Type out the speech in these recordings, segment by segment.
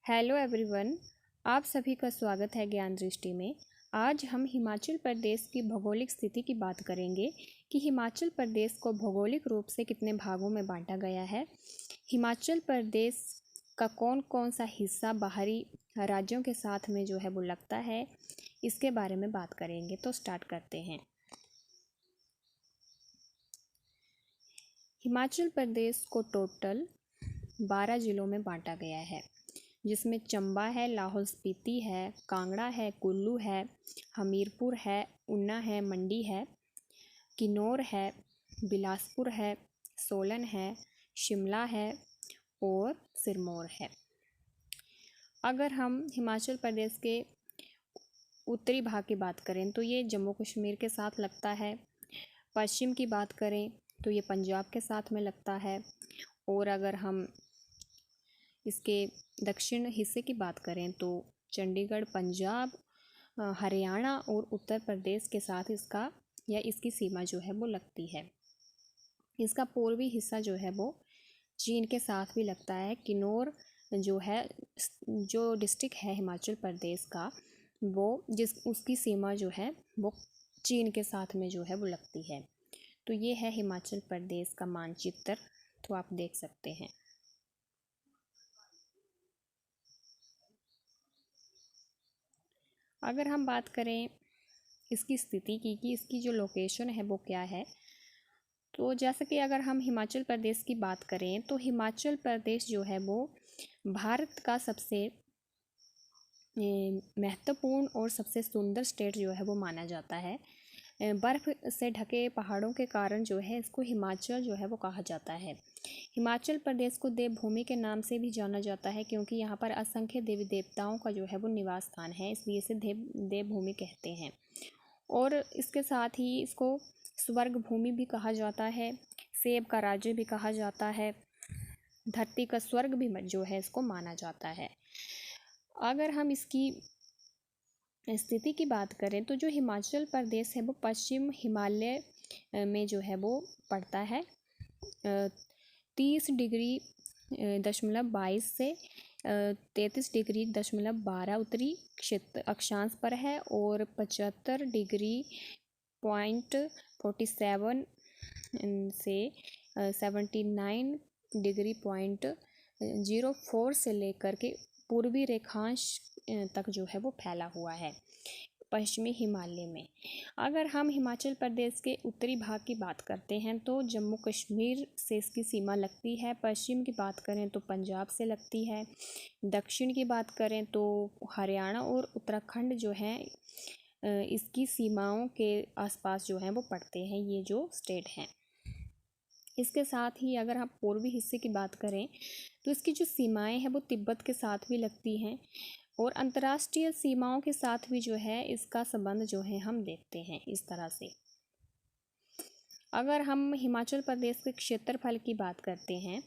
Hello everyone, आप सभी का स्वागत है ज्ञान दृष्टि में। आज हम हिमाचल प्रदेश की भौगोलिक स्थिति की बात करेंगे कि हिमाचल प्रदेश को भौगोलिक रूप से कितने भागों में बांटा गया है। हिमाचल प्रदेश का कौन कौन सा हिस्सा बाहरी राज्यों के साथ में जो है वो लगता है, इसके बारे में बात करेंगे। तो स्टार्ट करते हैं। हिमाचल प्रदेश को टोटल 12 ज़िलों में बांटा गया है, जिसमें चंबा है, लाहौल स्पीति है, कांगड़ा है, कुल्लू है, हमीरपुर है, ऊना है, मंडी है, किन्नौर है, बिलासपुर है, सोलन है, शिमला है और सिरमौर है। अगर हम हिमाचल प्रदेश के उत्तरी भाग की बात करें तो ये जम्मू कश्मीर के साथ लगता है। पश्चिम की बात करें तो ये पंजाब के साथ में लगता है। और अगर हम इसके दक्षिण हिस्से की बात करें तो चंडीगढ़, पंजाब, हरियाणा और उत्तर प्रदेश के साथ इसकी सीमा जो है वो लगती है। इसका पूर्वी हिस्सा जो है वो चीन के साथ भी लगता है। किन्नौर जो डिस्ट्रिक्ट है हिमाचल प्रदेश का, वो उसकी सीमा जो है वो चीन के साथ में जो है वो लगती है। तो ये है हिमाचल प्रदेश का मानचित्र, तो आप देख सकते हैं। अगर हम बात करें इसकी स्थिति की कि इसकी जो लोकेशन है वो क्या है, तो जैसे कि अगर हम हिमाचल प्रदेश की बात करें तो हिमाचल प्रदेश जो है वो भारत का सबसे महत्वपूर्ण और सबसे सुंदर स्टेट जो है वो माना जाता है। बर्फ़ से ढके पहाड़ों के कारण जो है इसको हिमाचल जो है वो कहा जाता है। हिमाचल प्रदेश को देवभूमि के नाम से भी जाना जाता है, क्योंकि यहाँ पर असंख्य देवी देवताओं का जो है वो निवास स्थान है, इसलिए इसे देवभूमि कहते हैं। और इसके साथ ही इसको स्वर्ग भूमि भी कहा जाता है, सेब का राज्य भी कहा जाता है, धरती का स्वर्ग भी जो है इसको माना जाता है। अगर हम इसकी स्थिति की बात करें तो जो हिमाचल प्रदेश है वो पश्चिम हिमालय में जो है वो पड़ता है। 30.22 से 33.12 उत्तरी क्षेत्र अक्षांश पर है और 75.47 से 79.04 से लेकर के पूर्वी रेखांश तक जो है वो फैला हुआ है पश्चिमी हिमालय में। अगर हम हिमाचल प्रदेश के उत्तरी भाग की बात करते हैं तो जम्मू कश्मीर से इसकी सीमा लगती है। पश्चिम की बात करें तो पंजाब से लगती है। दक्षिण की बात करें तो हरियाणा और उत्तराखंड जो है इसकी सीमाओं के आसपास जो हैं वो पड़ते हैं, ये जो स्टेट हैं। इसके साथ ही अगर हम पूर्वी हिस्से की बात करें तो इसकी जो सीमाएं हैं वो तिब्बत के साथ भी लगती हैं और अंतर्राष्ट्रीय सीमाओं के साथ भी जो है इसका संबंध जो है हम देखते हैं इस तरह से। अगर हम हिमाचल प्रदेश के क्षेत्रफल की बात करते हैं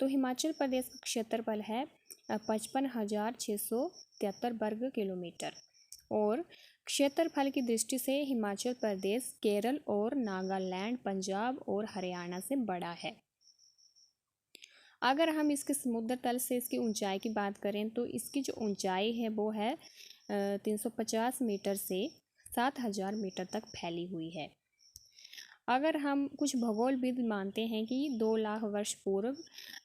तो हिमाचल प्रदेश का क्षेत्रफल है 55,673 वर्ग किलोमीटर और क्षेत्रफल की दृष्टि से हिमाचल प्रदेश केरल और नागालैंड, पंजाब और हरियाणा से बड़ा है। अगर हम इसके समुद्र तल से इसकी ऊंचाई की बात करें तो इसकी जो ऊंचाई है वो है 350 मीटर से 7,000 मीटर तक फैली हुई है। अगर हम कुछ भूगोलविद मानते हैं कि 2 लाख वर्ष पूर्व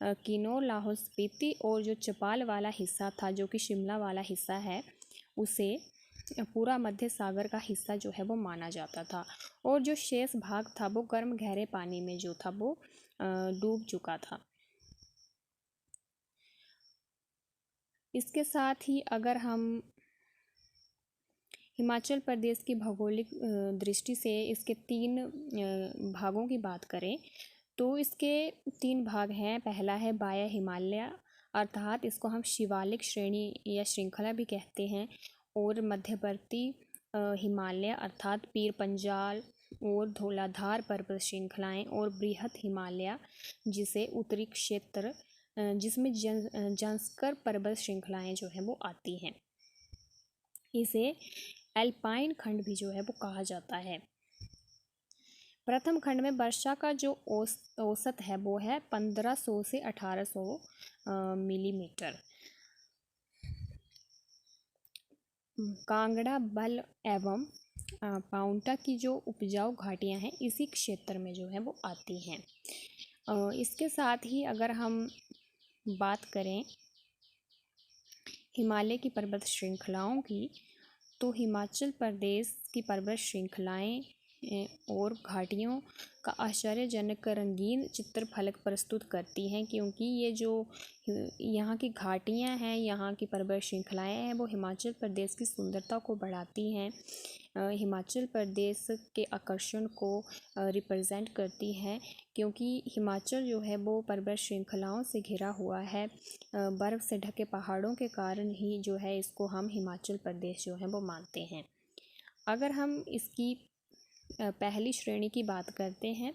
किन्नौर, लाहौल स्पीति और जो चौपाल वाला हिस्सा था, जो कि शिमला वाला हिस्सा है, उसे पूरा मध्य सागर का हिस्सा जो है वो माना जाता था और जो शेष भाग था वो गर्म गहरे पानी में जो था वो डूब चुका था। इसके साथ ही अगर हम हिमाचल प्रदेश की भौगोलिक दृष्टि से इसके 3 भागों की बात करें तो इसके 3 भाग हैं। पहला है बाह्य हिमालय, अर्थात इसको हम शिवालिक श्रेणी या श्रृंखला भी कहते हैं, और मध्यवर्ती हिमालय अर्थात पीर पंजाल और धौलाधार पर्वत श्रृंखलाएँ, और बृहत हिमालय जिसे उत्तरी क्षेत्र जिसमें जंस्कर पर्वत श्रृंखलाएँ जो हैं वो आती हैं। इसे एल्पाइन खंड भी जो है वो कहा जाता है। प्रथम खंड में वर्षा का जो औसत है वो है 1500 से 1800 मिलीमीटर। कांगड़ा, बल एवं पाउंटा की जो उपजाऊ घाटियाँ हैं इसी क्षेत्र में जो है वो आती हैं। इसके साथ ही अगर हम बात करें हिमालय की पर्वत श्रृंखलाओं की, तो हिमाचल प्रदेश की पर्वत श्रृंखलाएं और घाटियों का आश्चर्यजनक रंगीन चित्रफलक प्रस्तुत करती हैं, क्योंकि ये जो यहाँ की घाटियाँ हैं, यहाँ की पर्वत श्रृंखलाएं हैं, वो हिमाचल प्रदेश की सुंदरता को बढ़ाती हैं, हिमाचल प्रदेश के आकर्षण को रिप्रेजेंट करती हैं, क्योंकि हिमाचल जो है वो पर्वत श्रृंखलाओं से घिरा हुआ है। बर्फ़ से ढके पहाड़ों के कारण ही जो है इसको हम हिमाचल प्रदेश जो है वो मानते हैं। अगर हम इसकी पहली श्रेणी की बात करते हैं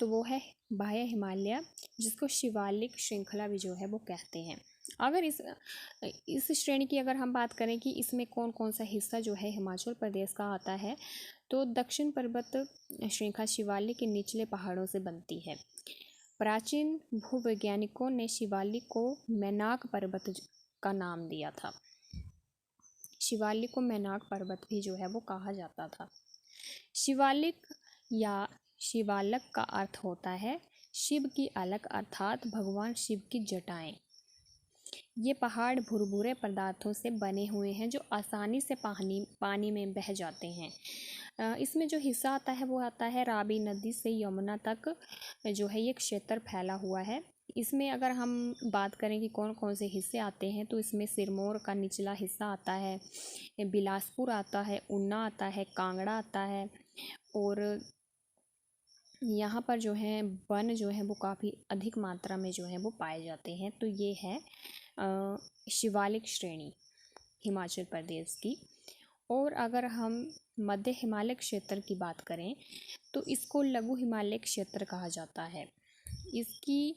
तो वो है बाह्य हिमालय, जिसको शिवालिक श्रृंखला भी जो है वो कहते हैं। अगर इस श्रेणी की अगर हम बात करें कि इसमें कौन कौन सा हिस्सा जो है हिमाचल प्रदेश का आता है, तो दक्षिण पर्वत श्रृंखला शिवालिक के निचले पहाड़ों से बनती है। प्राचीन भूवैज्ञानिकों ने शिवालिक को मैनाक पर्वत का नाम दिया था। शिवालिक को मैनाक पर्वत भी जो है वो कहा जाता था। शिवालिक या शिवालक का अर्थ होता है शिव की अलक, अर्थात भगवान शिव की जटाएं। ये पहाड़ भुरभुरे पदार्थों से बने हुए हैं जो आसानी से पानी में बह जाते हैं। इसमें जो हिस्सा आता है वो आता है रावी नदी से यमुना तक जो है ये क्षेत्र फैला हुआ है। इसमें अगर हम बात करें कि कौन कौन से हिस्से आते हैं, तो इसमें सिरमौर का निचला हिस्सा आता है, बिलासपुर आता है, ऊना आता है, कांगड़ा आता है, और यहाँ पर जो है वन जो है वो काफ़ी अधिक मात्रा में जो है वो पाए जाते हैं। तो ये है शिवालिक श्रेणी हिमाचल प्रदेश की। और अगर हम मध्य हिमालय क्षेत्र की बात करें तो इसको लघु हिमालय क्षेत्र कहा जाता है। इसकी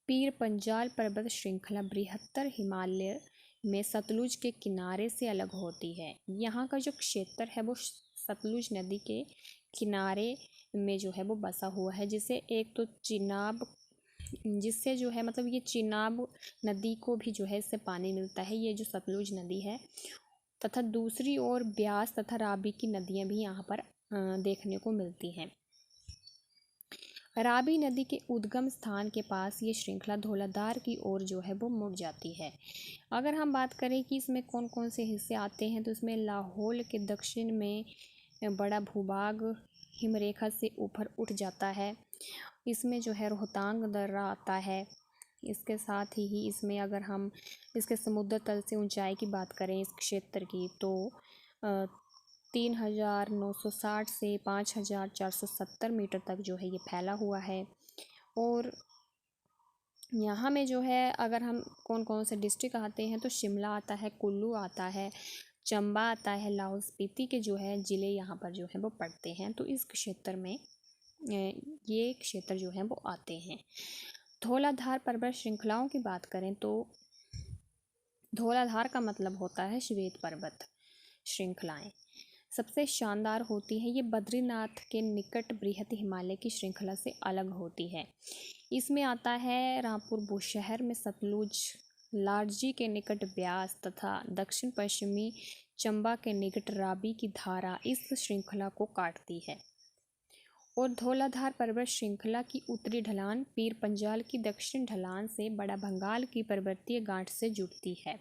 पीर पंजाल पर्वत श्रृंखला बृहत्तर हिमालय में सतलुज के किनारे से अलग होती है। यहाँ का जो क्षेत्र है वो सतलुज नदी के किनारे में जो है वो बसा हुआ है, जिसे एक तो चिनाब, जिससे जो है मतलब ये चिनाब नदी को भी जो है इससे पानी मिलता है, ये जो सतलुज नदी है, तथा दूसरी ओर ब्यास तथा रावी की नदियाँ भी यहाँ पर देखने को मिलती हैं। रावी नदी के उद्गम स्थान के पास ये श्रृंखला धौलाधार की ओर जो है वो मुड़ जाती है। अगर हम बात करें कि इसमें कौन कौन से हिस्से आते हैं, तो इसमें लाहौल के दक्षिण में बड़ा भूभाग हिमरेखा से ऊपर उठ जाता है। इसमें जो है रोहतांग दर्रा आता है। इसके साथ ही इसमें अगर हम इसके समुद्र तल से ऊंचाई की बात करें इस क्षेत्र की, तो 3960 से 5470 मीटर तक जो है ये फैला हुआ है। और यहाँ में जो है अगर हम कौन कौन से डिस्ट्रिक्ट आते हैं, तो शिमला आता है, कुल्लू आता है, चंबा आता है, लाहौल स्पीति के जो है ज़िले यहाँ पर जो है वो पड़ते हैं। तो इस क्षेत्र में ये क्षेत्र जो है वो आते हैं। धौलाधार पर्वत श्रृंखलाओं की बात करें तो धौलाधार का मतलब होता है श्वेत पर्वत श्रृंखलाएं सबसे शानदार होती है। ये बद्रीनाथ के निकट बृहत हिमालय की श्रृंखला से अलग होती है। इसमें आता है रामपुर बुशहर में सतलुज, लारजी के निकट ब्यास तथा दक्षिण पश्चिमी चंबा के निकट रावी की धारा इस श्रृंखला को काटती है। और धौलाधार पर्वत श्रृंखला की उत्तरी ढलान पीर पंजाल की दक्षिण ढलान से बड़ा भंगाल की पर्वतीय गांठ से जुड़ती है।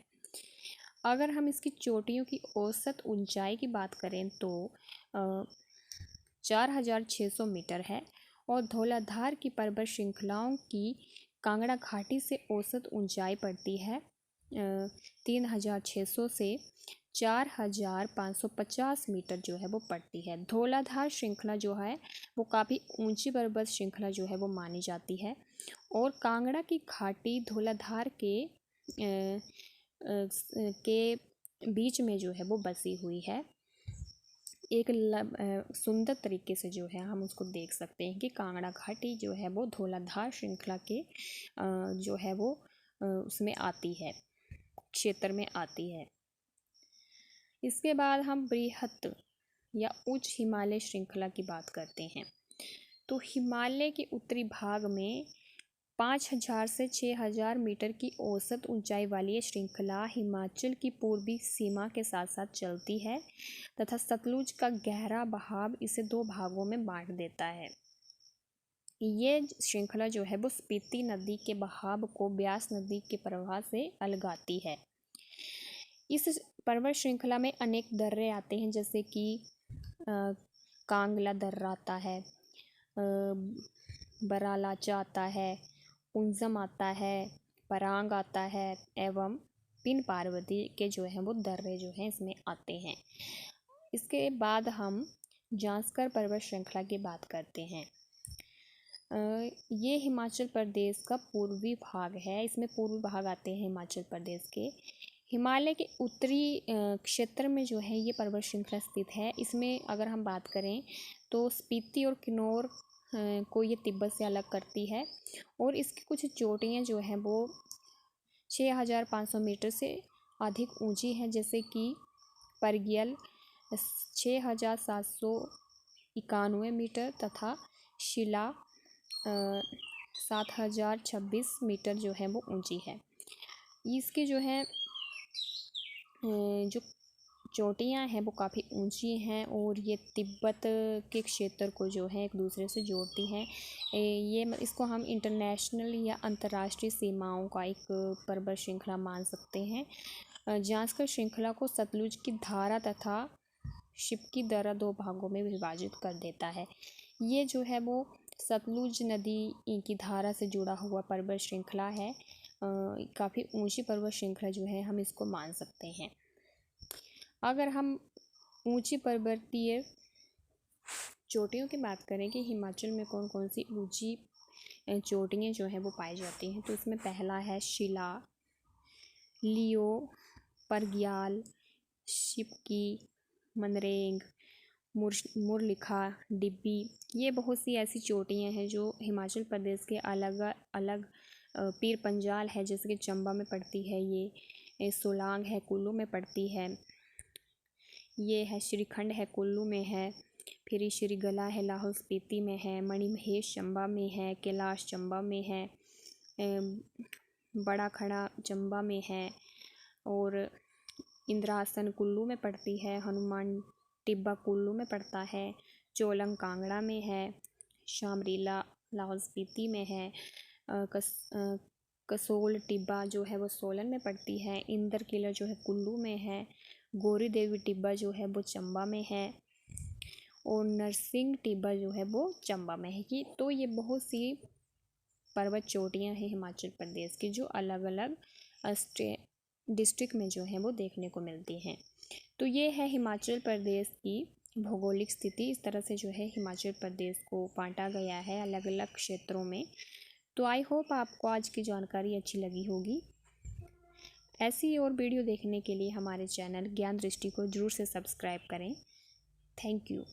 अगर हम इसकी चोटियों की औसत ऊंचाई की बात करें तो 4600 मीटर है। और धौलाधार की पर्वत श्रृंखलाओं की कांगड़ा घाटी से औसत ऊंचाई पड़ती है 3600 से 4550 मीटर जो है वो पड़ती है। धौलाधार श्रृंखला जो है वो काफ़ी ऊंची पर्वत श्रृंखला जो है वो मानी जाती है। और कांगड़ा की घाटी धौलाधार के बीच में जो है वो बसी हुई है। एक सुंदर तरीके से जो है हम उसको देख सकते हैं कि कांगड़ा घाटी जो है वो धौलाधार श्रृंखला के जो है वो उसमें आती है, क्षेत्र में आती है। इसके बाद हम बृहत या उच्च हिमालय श्रृंखला की बात करते हैं। तो हिमालय के उत्तरी भाग में 5,000 से 6,000 मीटर की औसत ऊंचाई वाली ये श्रृंखला हिमाचल की पूर्वी सीमा के साथ साथ चलती है तथा सतलुज का गहरा बहाव इसे दो भागों में बांट देता है। ये श्रृंखला जो है वो स्पीति नदी के बहाव को ब्यास नदी के प्रवाह से अलगाती है। इस पर्वत श्रृंखला में अनेक दर्रे आते हैं, जैसे कि कांगला दर्रा आता है, बरालाचा आता है, उंजम आता है, परांग आता है एवं पिन पार्वती के जो हैं वो दर्रे जो हैं इसमें आते हैं। इसके बाद हम जांस्कर पर्वत श्रृंखला की बात करते हैं। ये हिमाचल प्रदेश का पूर्वी भाग है। इसमें पूर्वी भाग आते हैं हिमाचल प्रदेश के। हिमालय के उत्तरी क्षेत्र में जो है ये पर्वत श्रृंखला स्थित है। इसमें अगर हम बात करें तो स्पीति और किन्नौर को ये तिब्बत से अलग करती है और इसकी कुछ चोटियाँ जो हैं वो 6,500 मीटर से अधिक ऊंची हैं, जैसे कि परगियल 6,791 मीटर तथा शिला 7,026 मीटर जो है वो ऊंची है। इसकी जो है जो चोटियाँ हैं वो काफ़ी ऊंची हैं और ये तिब्बत के क्षेत्र को जो है एक दूसरे से जोड़ती हैं। ये इसको हम इंटरनेशनल या अंतर्राष्ट्रीय सीमाओं का एक पर्वत श्रृंखला मान सकते हैं। जांस्कर श्रृंखला को सतलुज की धारा तथा शिप्की दर्रा दो भागों में विभाजित कर देता है। ये जो है वो सतलुज नदी की धारा से जुड़ा हुआ पर्वत श्रृंखला है। काफ़ी ऊंची पर्वत श्रृंखला जो है हम इसको मान सकते हैं। अगर हम ऊंची पर्वतीय चोटियों की बात करें कि हिमाचल में कौन कौन सी ऊंची चोटियाँ जो हैं वो पाई जाती हैं, तो इसमें पहला है शिला, लियो, परग्याल, शिप्की, मनरेंग, मुरलिखा, डिब्बी। ये बहुत सी ऐसी चोटियाँ हैं जो हिमाचल प्रदेश के अलग अलग पीर पंजाल है जैसे कि चंबा में पड़ती है, ये सोलांग है कुल्लू में पड़ती है, ये है श्रीखंड है कुल्लू में है, फिर श्रीगला है लाहौल स्पीति में है, मणिमहेश चंबा में है, कैलाश चंबा में है, बड़ा खड़ा चंबा में है और इंद्रासन कुल्लू में पड़ती है, हनुमान टिब्बा कुल्लू में पड़ता है, चोलंग कांगड़ा में है, शामरीला लाहौल स्पीति में है, कसोल टिब्बा जो है वो सोलन में पड़ती है, इंदर किला जो है कुल्लू में है, गौरी देवी टिब्बा जो है वो चंबा में है और नरसिंह टिब्बा जो है वो चंबा में है। कि तो ये बहुत सी पर्वत चोटियाँ हैं हिमाचल प्रदेश की जो अलग अलग डिस्ट्रिक्ट में जो है वो देखने को मिलती हैं। तो ये है हिमाचल प्रदेश की भौगोलिक स्थिति। इस तरह से जो है हिमाचल प्रदेश को बांटा गया है अलग अलग क्षेत्रों में। तो आई होप आपको आज की जानकारी अच्छी लगी होगी। ऐसी और वीडियो देखने के लिए हमारे चैनल ज्ञान दृष्टि को जरूर से सब्सक्राइब करें। Thank you.